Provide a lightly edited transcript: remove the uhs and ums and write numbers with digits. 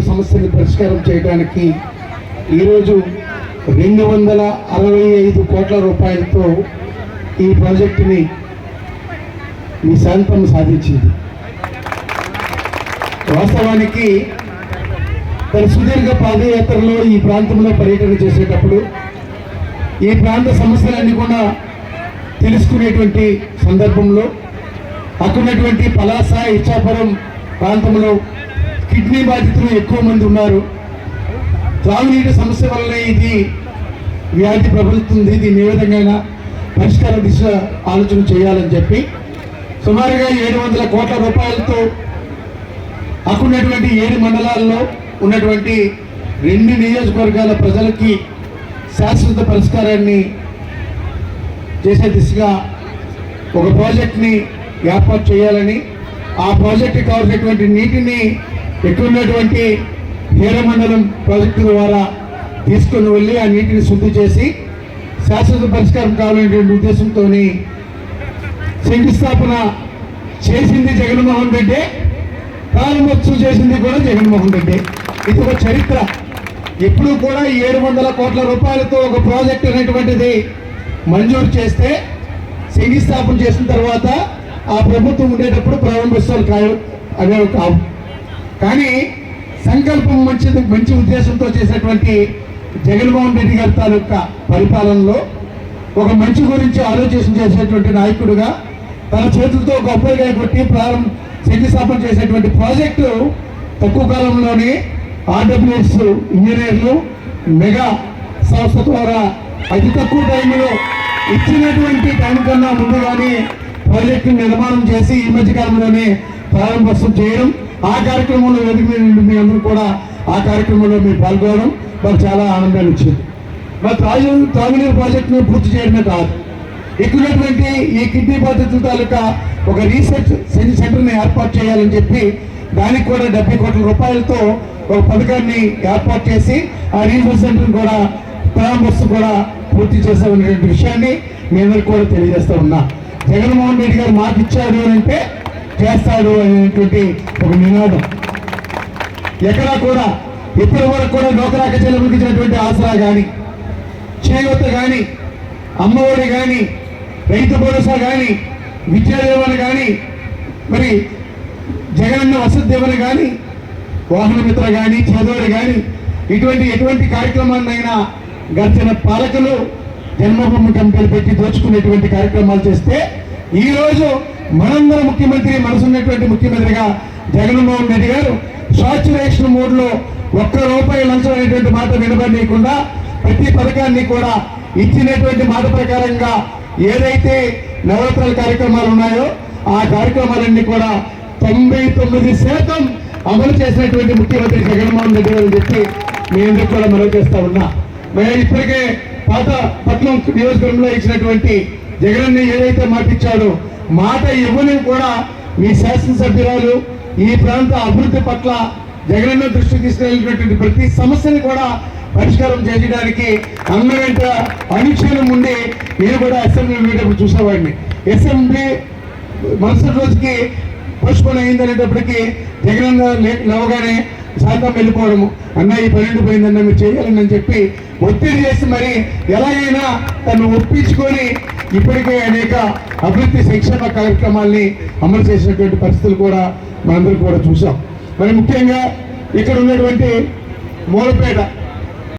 సమస్యను పరిష్కారం చేయడానికి ఈరోజు 265 కోట్ల రూపాయలతో ఈ ప్రాజెక్టుని మీ శాంతం సాధించింది. వాస్తవానికి తన సుదీర్ఘ పాదయాత్రలో ఈ ప్రాంతంలో పర్యటన చేసేటప్పుడు ఈ ప్రాంత సమస్యలన్నీ కూడా తెలుసుకునేటువంటి సందర్భంలో అక్కడున్నటువంటి పలాస ఇచ్చాపురం ప్రాంతంలో కిడ్నీ బాధితులు ఎక్కువ మంది ఉన్నారు. త్రాగునీటి సమస్య వల్ల ఇది వ్యాధి ప్రబలుతుంది. దీన్ని ఏ విధంగా పరిష్కార దిశ ఆలోచన చేయాలని చెప్పి సుమారుగా 700 కోట్ల రూపాయలతో అక్కడున్నటువంటి 7 మండలాల్లో ఉన్నటువంటి 2 నియోజకవర్గాల ప్రజలకి శాశ్వత పరిష్కారాన్ని చేసే దిశగా ఒక ప్రాజెక్ట్ని ఏర్పాటు చేయాలని, ఆ ప్రాజెక్టు కావాల్సినటువంటి నీటిని ఎక్కున్నటువంటి హీరమండలం ప్రాజెక్టు ద్వారా తీసుకుని వెళ్ళి ఆ నీటిని శుద్ధి చేసి శాశ్వత పరిష్కారం కావాలనేటువంటి ఉద్దేశంతో శంకుస్థాపన చేసింది జగన్మోహన్ రెడ్డి, ప్రారంభోత్సవం చేసింది కూడా జగన్మోహన్ రెడ్డి. ఇది ఒక చరిత్ర. ఎప్పుడు కూడా 700 కోట్ల రూపాయలతో ఒక ప్రాజెక్ట్ అనేటువంటిది మంజూరు చేస్తే శంకుస్థాపన చేసిన తర్వాత ఆ ప్రభుత్వం ఉండేటప్పుడు ప్రారంభోత్సవాలు అవేవి కావు. కానీ సంకల్పం మంచి ఉద్దేశంతో చేసినటువంటి జగన్మోహన్ రెడ్డి గారి తాలూకా పరిపాలనలో ఒక మంచి గురించి ఆలోచన చేసేటువంటి నాయకుడిగా తన చేతులతో గొప్పగా కొట్టి శంకుస్థాపన చేసేటువంటి ప్రాజెక్టు తక్కువ కాలంలోనే ఆర్డబ్ల్యూఎస్ ఇంజనీర్లు మెగా సంస్థ ద్వారా అతి తక్కువ టైంలో ఇచ్చినటువంటి టైం కన్నా ముందుగానే ప్రాజెక్టు నిర్మాణం చేసి ఈ మధ్య కాలంలోనే ప్రారంభోత్సవం చేయడం, ఆ కార్యక్రమంలో వెతికి మీ అందరూ కూడా ఆ కార్యక్రమంలో మీరు పాల్గొనడం మాకు చాలా ఆనందాన్ని ఇచ్చింది. మరి త్రాగునీరు ప్రాజెక్టును పూర్తి చేయడమే కాదు, ఎక్కువటువంటి ఈ కిడ్నీ బాధితుల తాలూకా ఒక రీసెర్చ్ సెంటర్ని ఏర్పాటు చేయాలని చెప్పి దానికి కూడా 70 కోట్ల రూపాయలతో ఒక పథకాన్ని ఏర్పాటు చేసి ఆ రీసెర్చ్ సెంటర్ని కూడా ప్రారంభోత్సవం కూడా పూర్తి చేసామనేటువంటి విషయాన్ని మీ అందరికీ కూడా తెలియజేస్తా ఉన్నా. జగన్మోహన్ రెడ్డి గారు మాట ఇచ్చాడు అంటే చేస్తాడు అనేటువంటి ఒక నినాదం. ఎక్కడా కూడా ఇప్పటి వరకు కూడా డోక్రా చెల్లెలకు ఇచ్చినటువంటి ఆసరా కానీ, చేయూత కానీ, అమ్మఒడి కానీ, రైతు భరోసా కానీ, విద్యాదేవన కానీ, మరి జగనన్న వసతి దీవెన కానీ, వాహన మిత్ర కానీ, చేదోడి కానీ, ఎటువంటి కార్యక్రమాన్నైనా గడిచిన పాలకులు జన్మభూమి కమిటీలు పెట్టి దోచుకునేటువంటి కార్యక్రమాలు చేస్తే ఈరోజు మనందరం ముఖ్యమంత్రి మనసున్నటువంటి ముఖ్యమంత్రిగా జగన్మోహన్ రెడ్డి గారు సాచురేషన్ మోడ్లో ₹1 లంచం అనేటువంటి మాట వినబడనీయకుండా ప్రతి పథకాన్ని కూడా ఇచ్చినటువంటి మాట ప్రకారంగా ఏదైతే నవరాత్రుల కార్యక్రమాలు ఉన్నాయో ఆ కార్యక్రమాలన్నీ కూడా 99% అమలు చేసినటువంటి ముఖ్యమంత్రి జగన్మోహన్ రెడ్డి గారు చెప్పి మీ అందరికీ కూడా మనవి చేస్తా ఉన్నా. మరి ఇప్పటికే పాత పట్నం నియోజకవర్గంలో ఇచ్చినటువంటి జగనన్న ఏదైతే మాట ఇచ్చాడో మాట ఇవ్వని కూడా మీ శాసనసభ్యురాలు ఈ ప్రాంత అభివృద్ధి పట్ల జగనన్న దృష్టికి తీసుకెళ్ళినటువంటి ప్రతి సమస్యని కూడా పరిష్కారం చేయడానికి అన్న వెంట అనుక్షణం ఉండి నేను కూడా అసెంబ్లీ వెళ్ళేటప్పుడు చూసేవాడిని. అసెంబ్లీ మరుసటి రోజుకి పోస్ట్పోన్ అయిందనేటప్పటికీ జగనన్న లేవగానే శాంతం వెళ్ళిపోవడము, అన్న ఈ 12 పోయిందన్న మీరు చేయాలని అని చెప్పి ఒత్తిడి చేసి మరి ఎలాగైనా తను ఒప్పించుకొని ఇప్పటికే అనేక అభివృద్ధి సంక్షేమ కార్యక్రమాల్ని అమలు చేసినటువంటి పరిస్థితులు కూడా మనందరూ కూడా చూసాం. మరి ముఖ్యంగా ఇక్కడ ఉన్నటువంటి మూలపేట